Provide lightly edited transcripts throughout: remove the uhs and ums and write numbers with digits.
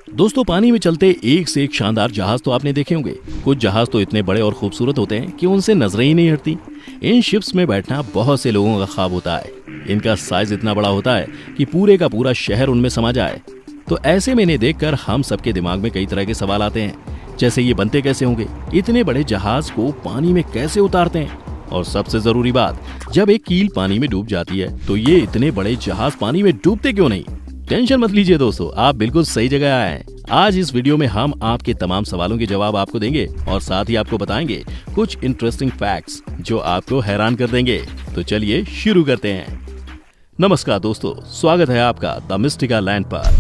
दोस्तों, पानी में चलते एक से एक शानदार जहाज तो आपने देखे होंगे। कुछ जहाज तो इतने बड़े और खूबसूरत होते हैं कि उनसे नजरें ही नहीं हटती। इन शिप्स में बैठना बहुत से लोगों का ख्वाब होता है। इनका साइज इतना बड़ा होता है कि पूरे का पूरा शहर उनमें समा जाए। तो ऐसे में इन्हें देखकर हम सबके दिमाग में कई तरह के सवाल आते हैं, जैसे ये बनते कैसे होंगे, इतने बड़े जहाज को पानी में कैसे उतारते हैं, और सबसे जरूरी बात, जब एक कील पानी में डूब जाती है तो ये इतने बड़े जहाज पानी में डूबते क्यों नहीं। टेंशन मत लीजिए दोस्तों, आप बिल्कुल सही जगह आए हैं। आज इस वीडियो में हम आपके तमाम सवालों के जवाब आपको देंगे और साथ ही आपको बताएंगे कुछ इंटरेस्टिंग फैक्ट्स जो आपको हैरान कर देंगे। तो चलिए शुरू करते हैं। नमस्कार दोस्तों, स्वागत है आपका द मिस्टिका लैंड पर।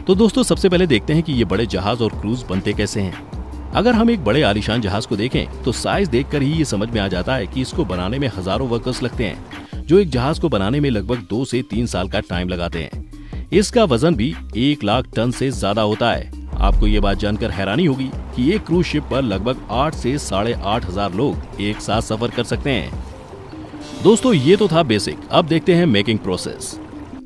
तो दोस्तों, सबसे पहले देखते हैं कि ये बड़े जहाज और क्रूज बनते कैसे हैं। अगर हम एक बड़े आलीशान जहाज को देखें तो साइज देखकर ही ये समझ में आ जाता है कि इसको बनाने में हजारों वर्कर्स लगते हैं, जो एक जहाज को बनाने में लगभग 2 से 3 साल का टाइम लगाते हैं। इसका वजन भी 1 लाख टन से ज्यादा होता है। आपको ये बात जानकर हैरानी होगी कि एक क्रूज शिप पर लगभग 8 से 8,500 लोग एक साथ सफर कर सकते हैं। दोस्तों, ये तो था बेसिक। अब देखते हैं मेकिंग प्रोसेस।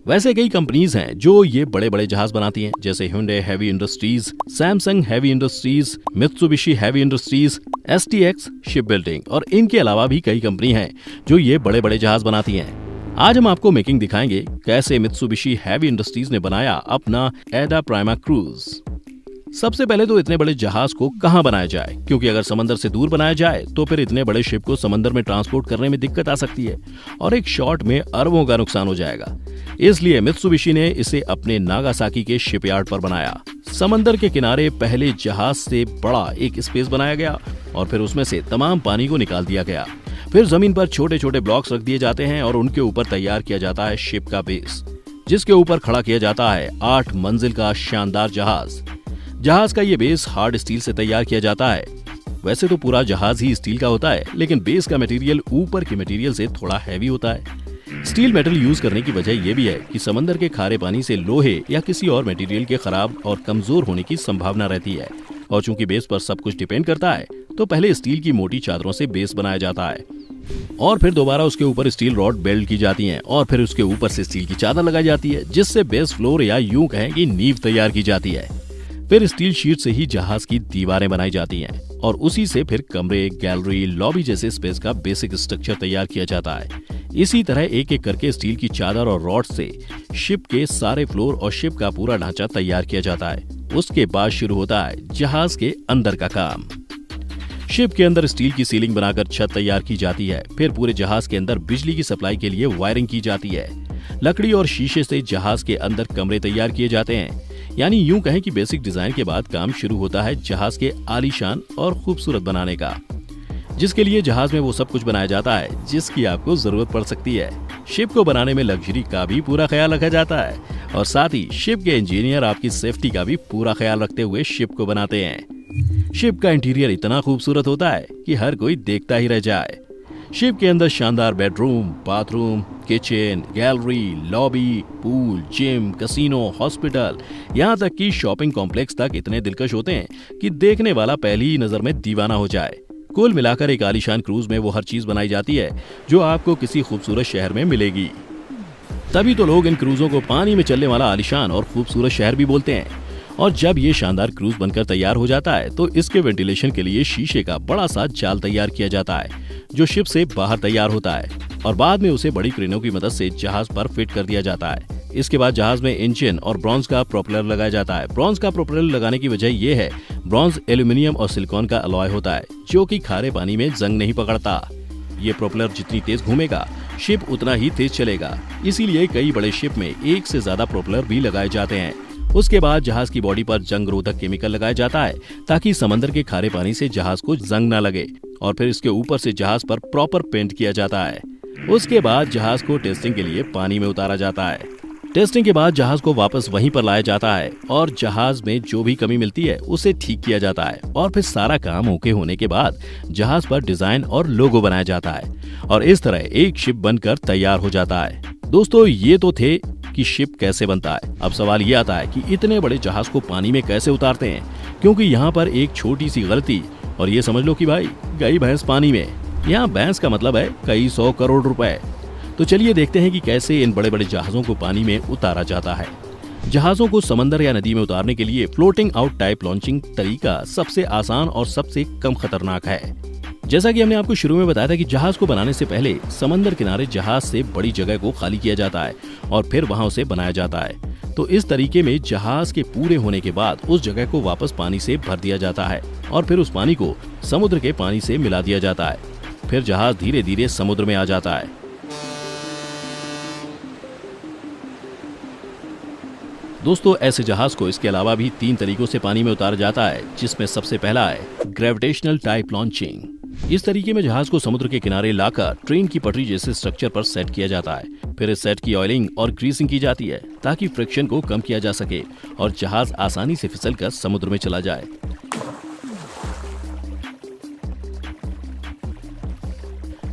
वैसे कई कंपनीज हैं जो ये बड़े बड़े जहाज बनाती हैं, जैसे Hyundai heavy industries, Samsung heavy industries, Mitsubishi heavy industries, STX ship building, और इनके अलावा भी कई कंपनी हैं जो ये बड़े बड़े जहाज बनाती हैं। आज हम आपको मेकिंग दिखाएंगे कैसे मित्सुबिशी हैवी इंडस्ट्रीज ने बनाया अपना एडा प्राइमा क्रूज। सबसे पहले तो इतने बड़े जहाज को कहां बनाया जाए, क्योंकि अगर समंदर से दूर बनाया जाए तो फिर इतने बड़े शिप को समंदर में ट्रांसपोर्ट करने में दिक्कत आ सकती है और एक शॉट में अरबों का नुकसान हो जाएगा। इसलिए मित्सुबिशी ने इसे अपने नागासाकी के शिपयार्ड पर बनाया। समंदर के किनारे पहले जहाज से बड़ा एक स्पेस बनाया गया और फिर उसमें से तमाम पानी को निकाल दिया गया। फिर जमीन पर छोटे छोटे ब्लॉक्स रख दिए जाते हैं और उनके ऊपर तैयार किया जाता है शिप का बेस, जिसके ऊपर खड़ा किया जाता है 8 मंजिल का शानदार जहाज। जहाज का ये बेस हार्ड स्टील से तैयार किया जाता है। वैसे तो पूरा जहाज ही स्टील का होता है, लेकिन बेस का मटेरियल ऊपर के मटेरियल से थोड़ा हैवी होता है। स्टील मेटल यूज करने की वजह यह भी है कि समंदर के खारे पानी से लोहे या किसी और मटेरियल के खराब और कमजोर होने की संभावना रहती है। और चूंकि बेस पर सब कुछ डिपेंड करता है, तो पहले स्टील की मोटी चादरों से बेस बनाया जाता है और फिर दोबारा उसके ऊपर स्टील रॉड वेल्ड की जाती हैं और फिर उसके ऊपर से स्टील की चादर लगाई जाती है, जिससे बेस फ्लोर या यूं कहें कि नींव तैयार की जाती है। फिर स्टील शीट से ही जहाज की दीवारें बनाई जाती हैं और उसी से फिर कमरे, गैलरी, लॉबी जैसे स्पेस का बेसिक स्ट्रक्चर तैयार किया जाता है। इसी तरह एक एक करके स्टील की चादर और रॉड से शिप के सारे फ्लोर और शिप का पूरा ढांचा तैयार किया जाता है। उसके बाद शुरू होता है जहाज के अंदर का काम। शिप के अंदर स्टील की सीलिंग बनाकर छत तैयार की जाती है। फिर पूरे जहाज के अंदर बिजली की सप्लाई के लिए वायरिंग की जाती है। लकड़ी और शीशे से जहाज के अंदर कमरे तैयार किए जाते हैं। यानी यूं कहें कि बेसिक डिजाइन के बाद काम शुरू होता है जहाज के आलीशान और खूबसूरत बनाने का, जिसके लिए जहाज में वो सब कुछ बनाया जाता है जिसकी आपको जरूरत पड़ सकती है। शिप को बनाने में लग्जरी का भी पूरा ख्याल रखा जाता है और साथ ही शिप के इंजीनियर आपकी सेफ्टी का भी पूरा ख्याल रखते हुए शिप को बनाते हैं। शिप का इंटीरियर इतना खूबसूरत होता है कि हर कोई देखता ही रह जाए। शिप के अंदर शानदार bedroom, bathroom, kitchen, gallery, lobby, pool, gym, casino, hospital, यहाँ तक कि शॉपिंग कॉम्प्लेक्स तक इतने दिलकश होते हैं कि देखने वाला पहली ही नजर में दीवाना हो जाए। कुल मिलाकर एक आलीशान क्रूज में वो हर चीज बनाई जाती है जो आपको किसी खूबसूरत शहर में मिलेगी। तभी तो लोग इन क्रूजों को पानी में चलने वाला आलीशान और खूबसूरत शहर भी बोलते हैं। और जब ये शानदार क्रूज बनकर तैयार हो जाता है तो इसके वेंटिलेशन के लिए शीशे का बड़ा सा जाल तैयार किया जाता है, जो शिप से बाहर तैयार होता है और बाद में उसे बड़ी क्रेनों की मदद से जहाज पर फिट कर दिया जाता है। इसके बाद जहाज में इंजन और ब्रॉन्ज का प्रोपेलर लगाया जाता है। ब्रॉन्ज का प्रोपेलर लगाने की वजह यह है, ब्रॉन्ज एल्यूमिनियम और सिलिकॉन का अलॉय होता है जो कि खारे पानी में जंग नहीं पकड़ता। ये प्रोपेलर जितनी तेज घूमेगा, शिप उतना ही तेज चलेगा। इसीलिए कई बड़े शिप में एक से ज्यादा प्रोपेलर भी लगाए जाते हैं। उसके बाद जहाज की बॉडी पर जंग रोधक केमिकल लगाया जाता है ताकि समंदर के खारे पानी से जहाज को जंग न लगे, और फिर इसके ऊपर से जहाज पर प्रॉपर पेंट किया जाता है। उसके बाद जहाज को टेस्टिंग के लिए पानी में उतारा जाता है। टेस्टिंग के बाद जहाज को वापस वहीं पर लाया जाता है और जहाज में जो भी कमी मिलती है उसे ठीक किया जाता है और फिर सारा काम ओके होने के बाद जहाज पर डिजाइन और लोगो बनाया जाता है और इस तरह एक शिप बनकर तैयार हो जाता है। दोस्तों, ये तो थे कि शिप कैसे बनता है। अब सवाल ये आता है कि इतने बड़े जहाज को पानी में कैसे उतारते हैं, क्योंकि यहाँ पर एक छोटी सी गलती और ये समझ लो कि भाई गई भैंस पानी में। यहाँ भैंस का मतलब है कई 100 करोड़ रुपए। तो चलिए देखते हैं कि कैसे इन बड़े बड़े जहाजों को पानी में उतारा जाता है। जहाजों को समंदर या नदी में उतारने के लिए फ्लोटिंग आउट टाइप लॉन्चिंग तरीका सबसे आसान और सबसे कम खतरनाक है। जैसा कि हमने आपको शुरू में बताया था कि जहाज को बनाने से पहले समंदर किनारे जहाज से बड़ी जगह को खाली किया जाता है और फिर वहां उसे बनाया जाता है। तो इस तरीके में जहाज के पूरे होने के बाद उस जगह को वापस पानी से भर दिया जाता है और फिर उस पानी को समुद्र के पानी से मिला दिया जाता है। फिर जहाज धीरे धीरे समुद्र में आ जाता है। दोस्तों, ऐसे जहाज को इसके अलावा भी 3 तरीकों से पानी में उतारा जाता है, जिसमें सबसे पहला है ग्रेविटेशनल टाइप लॉन्चिंग। इस तरीके में जहाज को समुद्र के किनारे लाकर ट्रेन की पटरी जैसे स्ट्रक्चर पर सेट किया जाता है। फिर इस सेट की ऑयलिंग और ग्रीसिंग की जाती है ताकि फ्रिक्शन को कम किया जा सके और जहाज आसानी से फिसलकर समुद्र में चला जाए।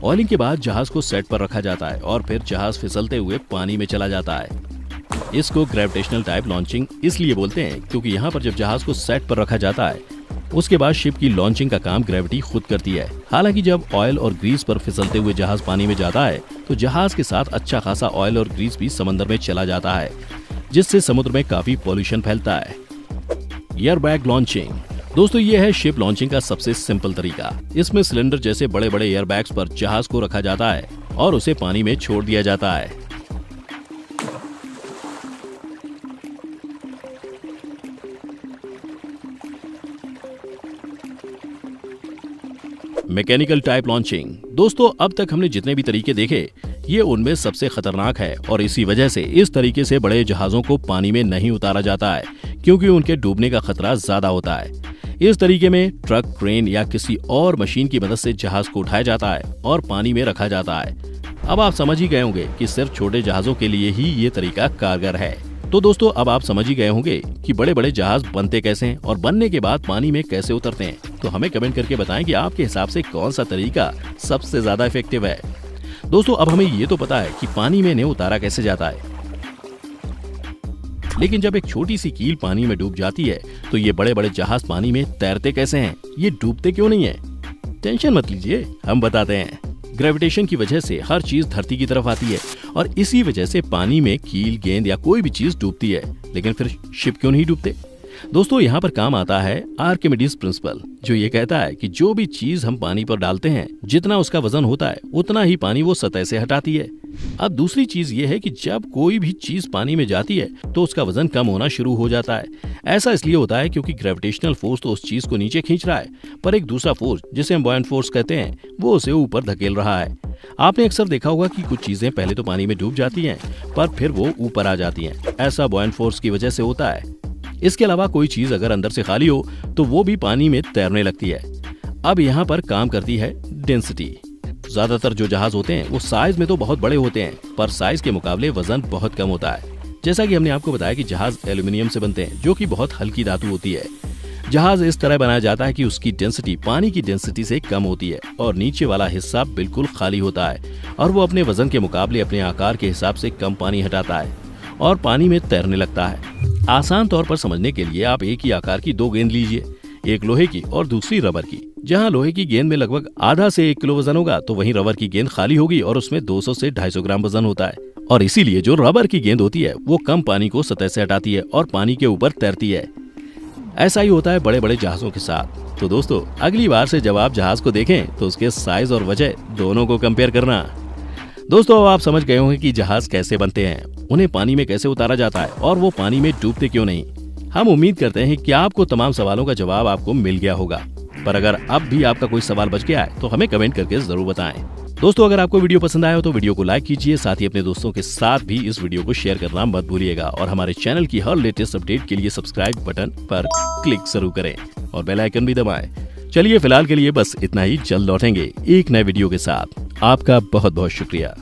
ऑयलिंग के बाद जहाज को सेट पर रखा जाता है और फिर जहाज फिसलते हुए पानी में चला जाता है। इसको ग्रेविटेशनल टाइप लॉन्चिंग इसलिए बोलते हैं क्योंकि यहाँ पर जब जहाज को सेट पर रखा जाता है उसके बाद शिप की लॉन्चिंग का काम ग्रेविटी खुद करती है। हालांकि जब ऑयल और ग्रीस पर फिसलते हुए जहाज पानी में जाता है तो जहाज के साथ अच्छा खासा ऑयल और ग्रीस भी समंदर में चला जाता है, जिससे समुद्र में काफी पॉल्यूशन फैलता है। Airbag launching. दोस्तों, ये है शिप लॉन्चिंग का सबसे सिंपल तरीका। इसमें सिलेंडर जैसे बड़े बड़े एयरबैग्स पर जहाज को रखा जाता है और उसे पानी में छोड़ दिया जाता है। Mechanical type launching. दोस्तों, अब तक हमने जितने भी तरीके देखे ये उनमें सबसे खतरनाक है और इसी वजह से इस तरीके से बड़े जहाजों को पानी में नहीं उतारा जाता है क्योंकि उनके डूबने का खतरा ज्यादा होता है। इस तरीके में ट्रक, क्रेन या किसी और मशीन की मदद से जहाज को उठाया जाता है और पानी में रखा जाता है। अब आप समझ ही गए होंगे कि सिर्फ छोटे जहाजों के लिए ही ये तरीका कारगर है। तो दोस्तों, अब आप समझ ही गए होंगे कि बड़े बड़े जहाज बनते कैसे हैं और बनने के बाद पानी में कैसे उतरते हैं। तो हमें कमेंट करके बताएं कि आपके हिसाब से कौन सा तरीका सबसे ज्यादा इफेक्टिव है। दोस्तों, अब हमें ये तो पता है कि पानी में इन्हें उतारा कैसे जाता है, लेकिन जब एक छोटी सी कील पानी में डूब जाती है तो ये बड़े बड़े जहाज पानी में तैरते कैसे हैं, ये डूबते क्यों नहीं है? टेंशन मत लीजिए, हम बताते हैं। ग्रेविटेशन की वजह से हर चीज धरती की तरफ आती है और इसी वजह से पानी में कील, गेंद या कोई भी चीज डूबती है। लेकिन फिर शिप क्यों नहीं डूबते? दोस्तों, यहाँ पर काम आता है आर्किमिडीज प्रिंसिपल, जो ये कहता है कि जो भी चीज हम पानी पर डालते हैं जितना उसका वजन होता है उतना ही पानी वो सतह से हटाती है। अब दूसरी चीज ये है कि जब कोई भी चीज पानी में जाती है तो उसका वजन कम होना शुरू हो जाता है। ऐसा इसलिए होता है क्योंकि ग्रेविटेशनल फोर्स तो उस चीज को नीचे खींच रहा है, पर एक दूसरा फोर्स जिसे हम बॉयंट फोर्स कहते हैं वो उसे ऊपर धकेल रहा है। आपने अक्सर देखा होगा कि कुछ चीजें पहले तो पानी में डूब जाती हैं पर फिर वो ऊपर आ जाती हैं। ऐसा बॉयंट फोर्स की वजह से होता है। इसके अलावा कोई चीज अगर अंदर से खाली हो तो वो भी पानी में तैरने लगती है। अब यहाँ पर काम करती है डेंसिटी। ज्यादातर जो जहाज होते हैं वो साइज में तो बहुत बड़े होते हैं पर साइज के मुकाबले वजन बहुत कम होता है। जैसा कि हमने आपको बताया कि जहाज एल्यूमिनियम से बनते हैं जो कि बहुत हल्की धातु होती है। जहाज इस तरह बनाया जाता है कि उसकी डेंसिटी पानी की डेंसिटी से कम होती है और नीचे वाला हिस्सा बिल्कुल खाली होता है और वो अपने वजन के मुकाबले अपने आकार के हिसाब से कम पानी हटाता है और पानी में तैरने लगता है। आसान तौर पर समझने के लिए आप एक ही आकार की 2 गेंद लीजिए, एक लोहे की और दूसरी रबर की। जहां लोहे की गेंद में लगभग आधा से 1 किलो वजन होगा तो वहीं रबर की गेंद खाली होगी और उसमें 200 से 250 ग्राम वजन होता है। और इसीलिए जो रबर की गेंद होती है वो कम पानी को सतह से हटाती है और पानी के ऊपर तैरती है। ऐसा ही होता है बड़े बड़े जहाजों के साथ। तो दोस्तों, अगली बार से जब आप जहाज को देखें तो उसके साइज और वजह दोनों को कंपेयर करना। दोस्तों, अब आप समझ गए होंगे कि जहाज कैसे बनते हैं, उन्हें पानी में कैसे उतारा जाता है और वो पानी में डूबते क्यों नहीं। हम उम्मीद करते हैं कि आपको तमाम सवालों का जवाब आपको मिल गया होगा, पर अगर अब भी आपका कोई सवाल बच गया है तो हमें कमेंट करके जरूर बताएं। दोस्तों, अगर आपको वीडियो पसंद आया हो तो वीडियो को लाइक कीजिए, साथ ही अपने दोस्तों के साथ भी इस वीडियो को शेयर करना मत भूलिएगा और हमारे चैनल की हर लेटेस्ट अपडेट के लिए सब्सक्राइब बटन पर क्लिक जरूर करें और बेल आइकन भी दबाएं। चलिए फिलहाल के लिए बस इतना ही, जल्द लौटेंगे एक नए वीडियो के साथ। आपका बहुत बहुत शुक्रिया।